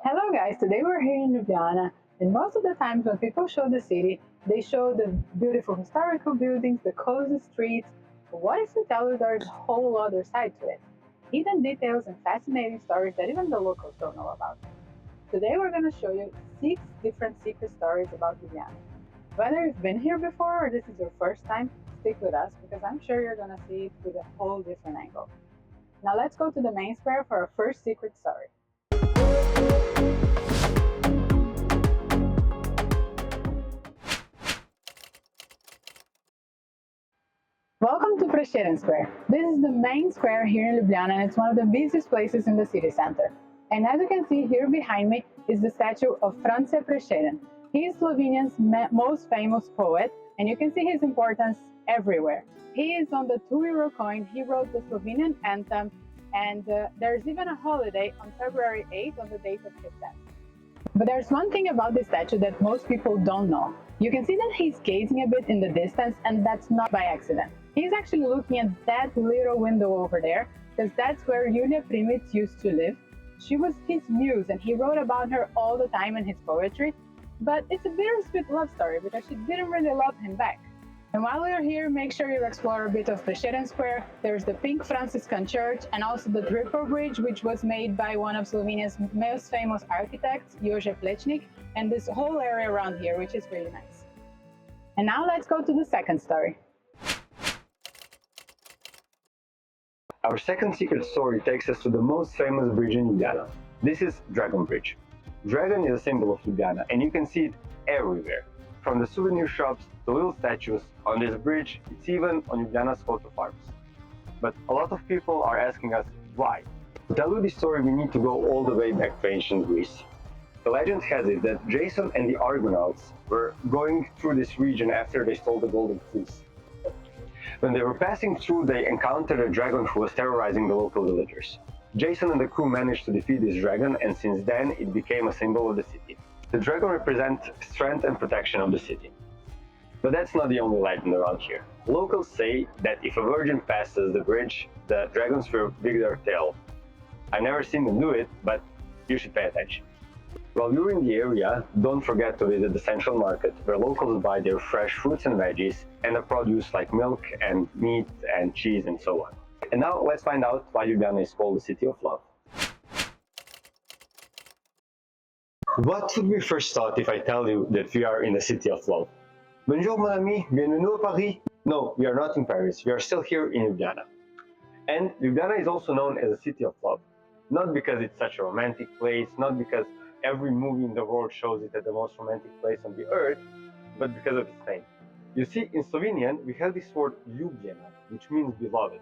Hello guys, today we're here in Ljubljana, and most of the times when people show the city, they show the beautiful historical buildings, the cozy streets. But what if we tell you there's a whole other side to it? Hidden details and fascinating stories that even the locals don't know about. Today we're going to show you 6 different secret stories about Ljubljana. Whether you've been here before or this is your first time, stick with us because I'm sure you're going to see it with a whole different angle. Now let's go to the main square for our first secret story. Welcome to Prešeren Square. This is the main square here in Ljubljana and it's one of the busiest places in the city center. And as you can see here behind me is the statue of Fe Prešeren. He is Slovenia's most famous poet and you can see his importance everywhere. He is on the €2 coin, he wrote the Slovenian anthem, and there's even a holiday on February 8th on the date of his death. But there's one thing about this statue that most people don't know. You can see that he's gazing a bit in the distance, and that's not by accident. He's actually looking at that little window over there, because that's where Julia Primic used to live. She was his muse, and he wrote about her all the time in his poetry. But it's a bittersweet love story, because she didn't really love him back. And while you're here, make sure you explore a bit of Prešeren Square. There's the Pink Franciscan Church and also the Triple Bridge, which was made by one of Slovenia's most famous architects, Jože Plečnik, and this whole area around here, which is really nice. And now let's go to the second story. Our second secret story takes us to the most famous bridge in Ljubljana. This is Dragon Bridge. Dragon is a symbol of Ljubljana, and you can see it everywhere. From the souvenir shops to little statues on this bridge, it's even on Ljubljana's coat of arms. But a lot of people are asking us why. To tell you this story, we need to go all the way back to ancient Greece. The legend has it that Jason and the Argonauts were going through this region after they stole the Golden Fleece. When they were passing through, they encountered a dragon who was terrorizing the local villagers. Jason and the crew managed to defeat this dragon, and since then it became a symbol of the city. The dragon represents strength and protection of the city. But that's not the only legend around here. Locals say that if a virgin passes the bridge, the dragons will dig their tail. I've never seen them do it, but you should pay attention. While you're in the area, don't forget to visit the central market, where locals buy their fresh fruits and veggies and the produce like milk and meat and cheese and so on. And now let's find out why Ljubljana is called the City of Love. What would be first thought if I tell you that we are in the City of Love? Bonjour mon ami, bienvenue à Paris. No, we are not in Paris, we are still here in Ljubljana. And Ljubljana is also known as a City of Love. Not because it's such a romantic place, not because every movie in the world shows it as the most romantic place on the earth, but because of its name. You see, in Slovenian, we have this word Ljubljana, which means beloved.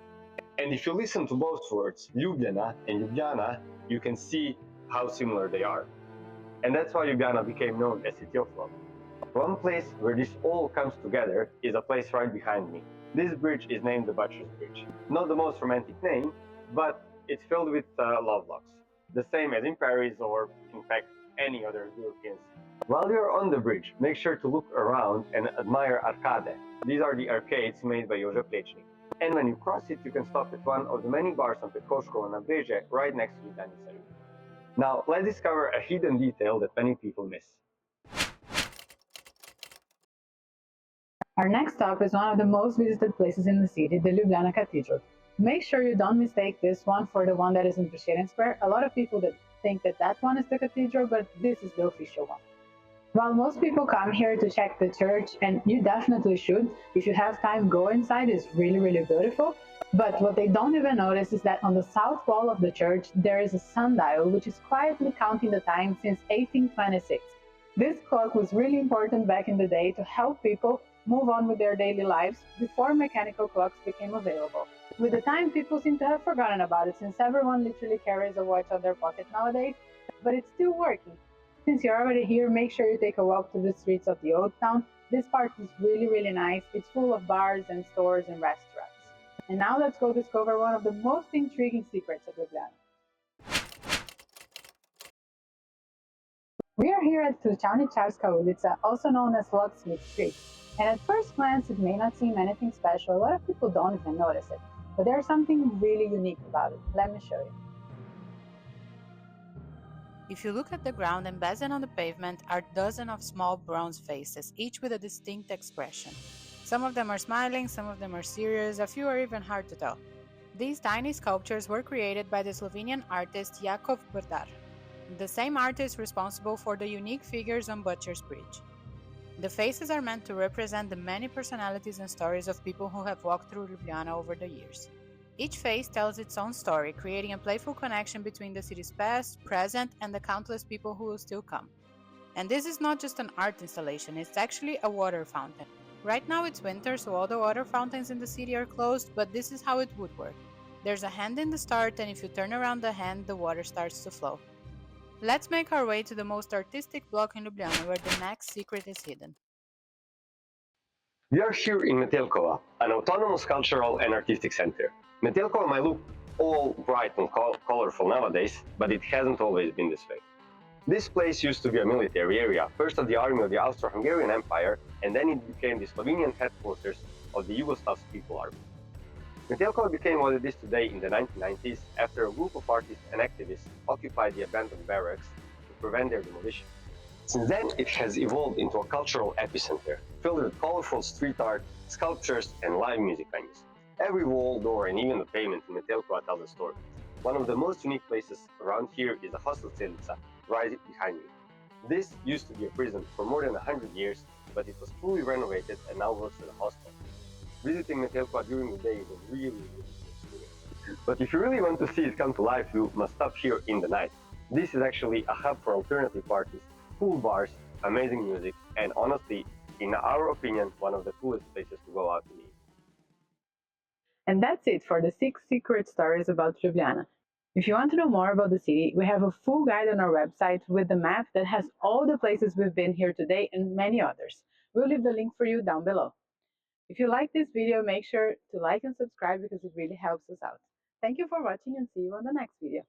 And if you listen to both words, Ljubljana and Ljubljana, you can see how similar they are. And that's why Ljubljana became known as City of Love. One place where this all comes together is a place right behind me. This bridge is named the Butcher's Bridge. Not the most romantic name, but it's filled with love locks. The same as in Paris or, in fact, any other European city. While you're on the bridge, make sure to look around and admire arcade. These are the arcades made by Jože Plečnik. And when you cross it, you can stop at one of the many bars on Petroškova and Breže right next to the Danish Center. Now, let's discover a hidden detail that many people miss. Our next stop is one of the most visited places in the city, the Ljubljana Cathedral. Make sure you don't mistake this one for the one that is in Prešeren Square. A lot of people that think that one is the cathedral, but this is the official one. While most people come here to check the church, and you definitely should, if you have time, go inside, it's really, really beautiful. But what they don't even notice is that on the south wall of the church, there is a sundial, which is quietly counting the time since 1826. This clock was really important back in the day to help people move on with their daily lives before mechanical clocks became available. With the time, people seem to have forgotten about it since everyone literally carries a watch on their pocket nowadays, but it's still working. Since you're already here, make sure you take a walk through the streets of the old town. This part is really, really nice. It's full of bars and stores and restaurants. And now let's go discover one of the most intriguing secrets of Ljubljana. We are here at Trčavničarska ulica, also known as Locksmith Street. And at first glance, it may not seem anything special. A lot of people don't even notice it. But there's something really unique about it. Let me show you. If you look at the ground, embedded on the pavement are dozens of small bronze faces, each with a distinct expression. Some of them are smiling, some of them are serious, a few are even hard to tell. These tiny sculptures were created by the Slovenian artist Jakov Brdar, the same artist responsible for the unique figures on Butcher's Bridge. The faces are meant to represent the many personalities and stories of people who have walked through Ljubljana over the years. Each face tells its own story, creating a playful connection between the city's past, present, and the countless people who will still come. And this is not just an art installation, it's actually a water fountain. Right now it's winter, so all the water fountains in the city are closed, but this is how it would work. There's a hand in the start, and if you turn around the hand, the water starts to flow. Let's make our way to the most artistic block in Ljubljana, where the next secret is hidden. We are here in Metelkova, an autonomous cultural and artistic center. Metelkova might look all bright and colorful nowadays, but it hasn't always been this way. This place used to be a military area, first of the army of the Austro-Hungarian Empire, and then it became the Slovenian headquarters of the Yugoslav People Army. Metelkova became what it is today in the 1990s after a group of artists and activists occupied the abandoned barracks to prevent their demolition. Since then, it has evolved into a cultural epicenter, filled with colorful street art, sculptures, and live music venues. Every wall, door, and even the pavement in Metelkova tells a story. One of the most unique places around here is the Hostel Celica, right behind me. This used to be a prison for more than 100 years, but it was fully renovated and now works as a hostel. Visiting Metelkova during the day is a really cool experience. But if you really want to see it come to life, you must stop here in the night. This is actually a hub for alternative parties, cool bars, amazing music, and honestly, in our opinion, one of the coolest places to go out to eat. And that's it for the 6 secret stories about Ljubljana. If you want to know more about the city, we have a full guide on our website with the map that has all the places we've been here today and many others. We'll leave the link for you down below. If you like this video, make sure to like and subscribe because it really helps us out. Thank you for watching and see you on the next video.